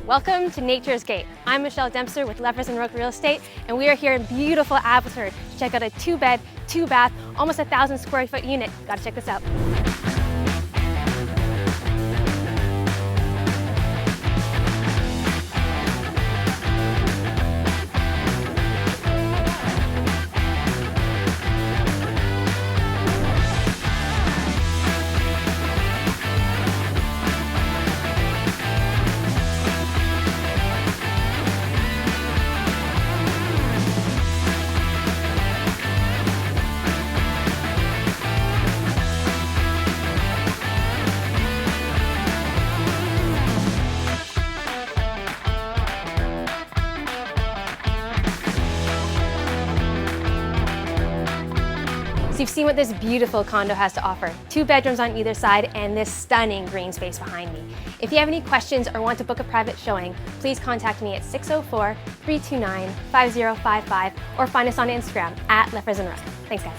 Welcome to Nature's Gate. I'm Michelle Dempster with Leffers & Rook Real Estate, and we are here in beautiful Abbotsford to check out a 2-bed, 2-bath, almost 1,000 square foot unit. Gotta check this out. So you've seen what this beautiful condo has to offer. 2 bedrooms on either side and this stunning green space behind me. If you have any questions or want to book a private showing, please contact me at 604-329-5055 or find us on Instagram at Leffers & Rook. Thanks guys.